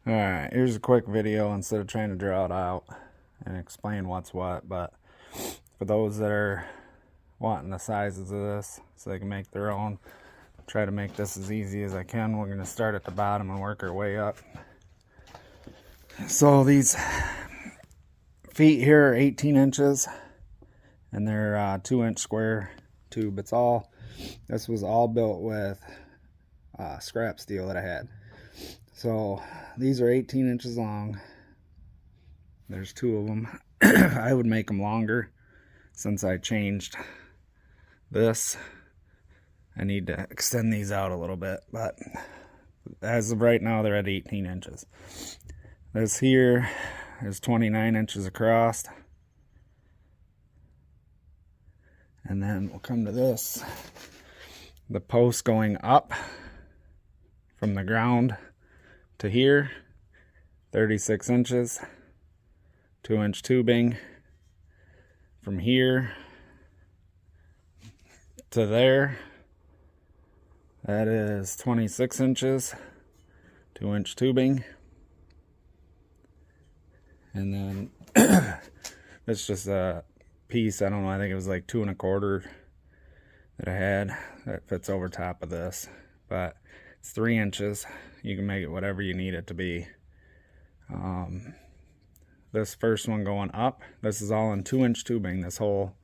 Alright, here's a quick video instead of trying to draw it out and explain what's what, but for those that are wanting the sizes of this so they can make their own, try to make this as easy as I can. We're going to start at the bottom and work our way up. So these feet here are 18 inches and they're 2-inch square tube. This was all built with scrap steel that I had. So these are 18 inches long. There's 2 of them. I would make them longer since I changed this. I need to extend these out a little bit, but as of right now they're at 18 inches. This here is 29 inches across. And then we'll come to this. The post going up from the ground to here, 36 inches, 2-inch tubing. From here to there, that is 26 inches, 2-inch tubing. And then it's just a piece, I don't know, I think it was like 2 1/4 that I had that fits over top of this, but it's 3 inches. You can make it whatever you need it to be. This first one going up, this is all in 2-inch tubing. This whole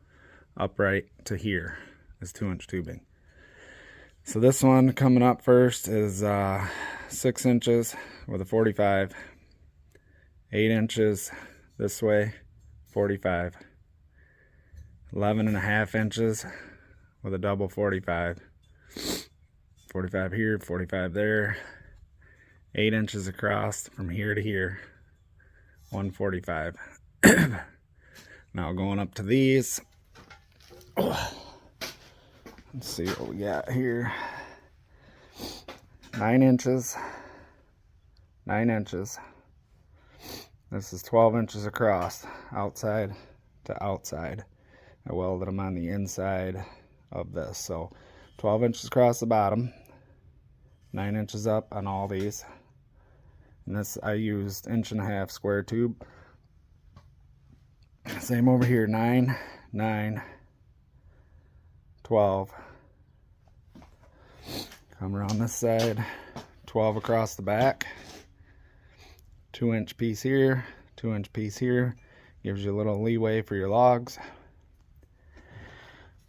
upright to here is 2-inch tubing. So this one coming up first is 6 inches with a 45, 8 inches this way, 45, 11.5 inches with a double 45, 45 here, 45 there, 8 inches across from here to here, 145. Now going up to these, let's see what we got here. 9 inches, 9 inches. This is 12 inches across, outside to outside. I welded them on the inside of this, so 12 inches across the bottom, 9 inches up on all these. And this I used 1.5-inch square tube. Same over here, 9, 9, 12. Come around this side, 12 across the back. 2-inch piece here, 2-inch piece here. Gives you a little leeway for your logs.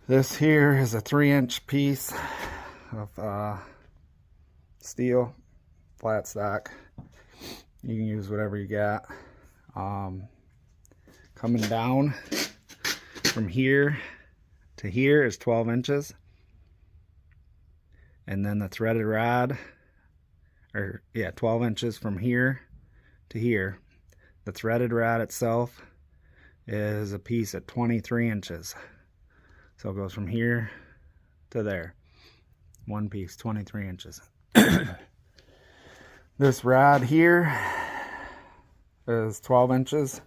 This here is a 3-inch piece of steel, flat stock. You can use whatever you got. Coming down from here to here is 12 inches. And then the threaded rod, 12 inches from here to here. The threaded rod itself is a piece at 23 inches. So it goes from here to there. One piece, 23 inches. This rod here is 12 inches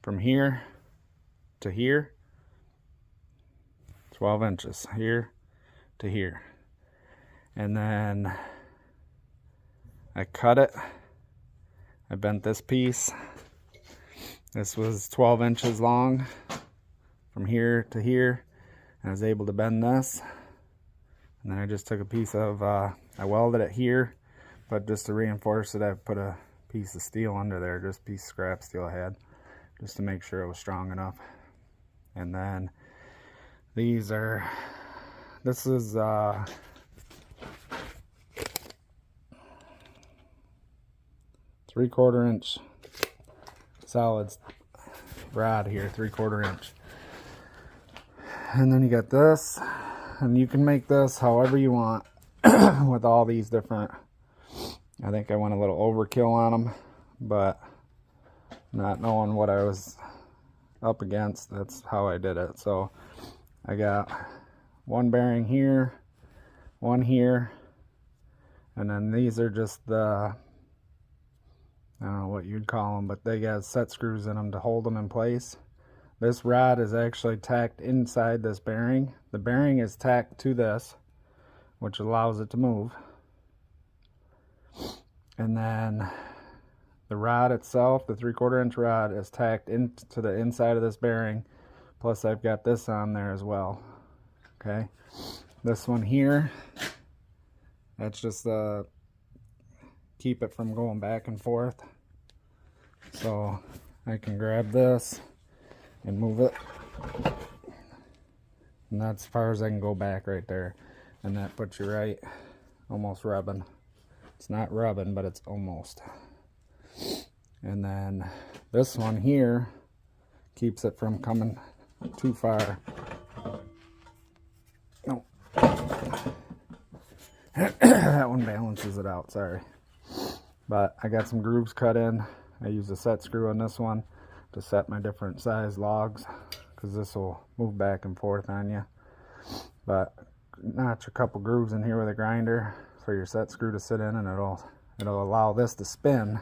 from here to here. 12 inches here to here. And then I cut it. I bent this piece. This was 12 inches long from here to here. I was able to bend this. And then I just took a piece of, I welded it here, but just to reinforce it, I put a piece of steel under there, just a piece of scrap steel I had, just to make sure it was strong enough. And then these are, this is 3/4 inch solid rod here, 3/4 inch. And then you got this, and you can make this however you want with all these different. I think I went a little overkill on them, but not knowing what I was up against, that's how I did it. So I got one bearing here, one here, and then these are just the, I don't know what you'd call them, but they got set screws in them to hold them in place. This rod is actually tacked inside this bearing. The bearing is tacked to this, which allows it to move. And then the rod itself, the 3/4 inch rod, is tacked into the inside of this bearing. Plus I've got this on there as well. Okay, this one here, that's just keep it from going back and forth. So I can grab this and move it, and that's as far as I can go back right there, and that puts you right almost rubbing. It's not rubbing, but it's almost. And then this one here keeps it from coming too far. No. That one balances it out, sorry. But I got some grooves cut in. I use a set screw on this one to set my different size logs, because this will move back and forth on you. But notch a couple grooves in here with a grinder for your set screw to sit in, and it'll allow this to spin,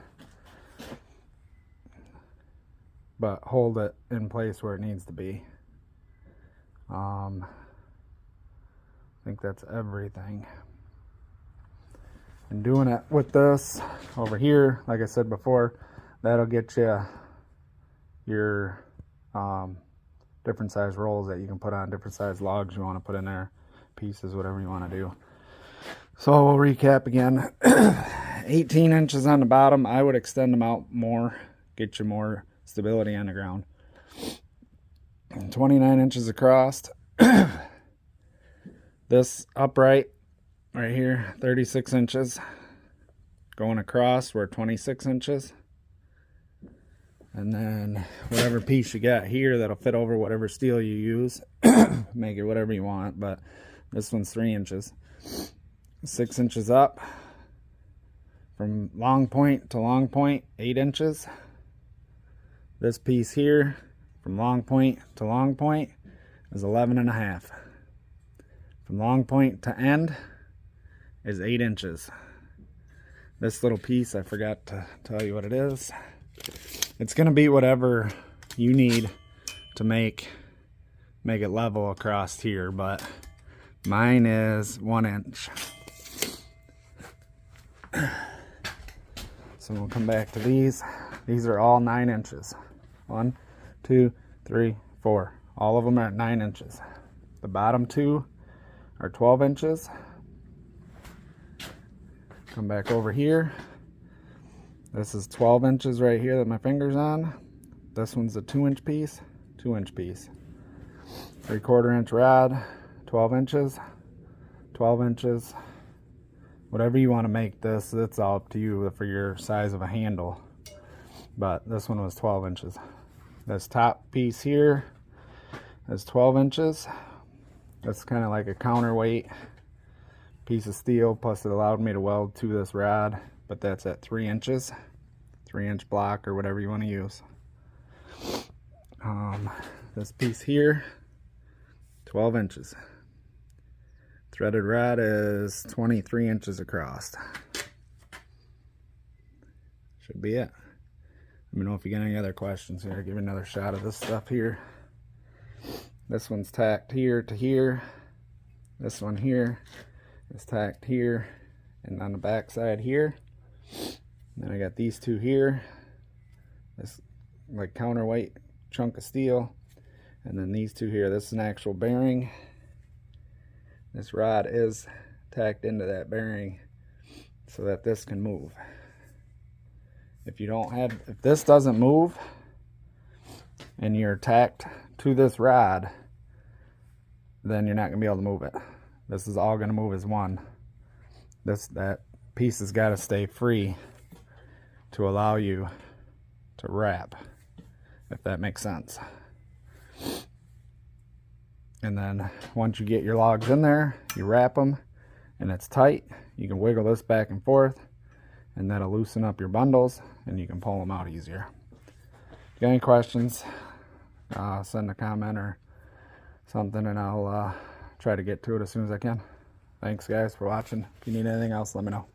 but hold it in place where it needs to be. I think that's everything. And doing it with this over here, like I said before, that'll get you your different size rolls that you can put on, different size logs you want to put in there, pieces, whatever you want to do. So we'll recap again. 18 inches on the bottom. I would extend them out more, get you more stability on the ground. And 29 inches across. This upright right here, 36 inches. Going across, we're 26 inches. And then whatever piece you got here that'll fit over whatever steel you use, make it whatever you want, but this one's 3 inches. 6 inches up from long point to long point, 8 inches. This piece here from long point to long point is 11.5. From long point to end is 8 inches. This little piece, I forgot to tell you what it is. It's gonna be whatever you need to make it level across here, but mine is 1 inch. So we'll come back to these. These are all 9 inches. 1, 2, 3, 4. All of them are at 9 inches. The bottom two are 12 inches. Come back over here. This is 12 inches right here that my finger's on. This one's a 2-inch piece, 2-inch piece. 3/4 inch rod, 12 inches, 12 inches. Whatever you want to make this, it's all up to you for your size of a handle. But this one was 12 inches. This top piece here is 12 inches. That's kind of like a counterweight piece of steel, plus it allowed me to weld to this rod, but that's at 3 inches. 3-inch block or whatever you want to use. This piece here, 12 inches. Threaded rod is 23 inches across. Should be it. Let me know if you get any other questions here. I'll give you another shot of this stuff here. This one's tacked here to here. This one here is tacked here and on the back side here. And then I got these two here. This like counterweight chunk of steel. And then these two here. This is an actual bearing. This rod is tacked into that bearing so that this can move. If this doesn't move and you're tacked to this rod, then you're not gonna be able to move it. This is all gonna move as one. That piece has got to stay free to allow you to wrap, if that makes sense. And then once you get your logs in there, you wrap them and it's tight. You can wiggle this back and forth and that'll loosen up your bundles and you can pull them out easier. If you got any questions, send a comment or something and I'll try to get to it as soon as I can. Thanks guys for watching. If you need anything else, let me know.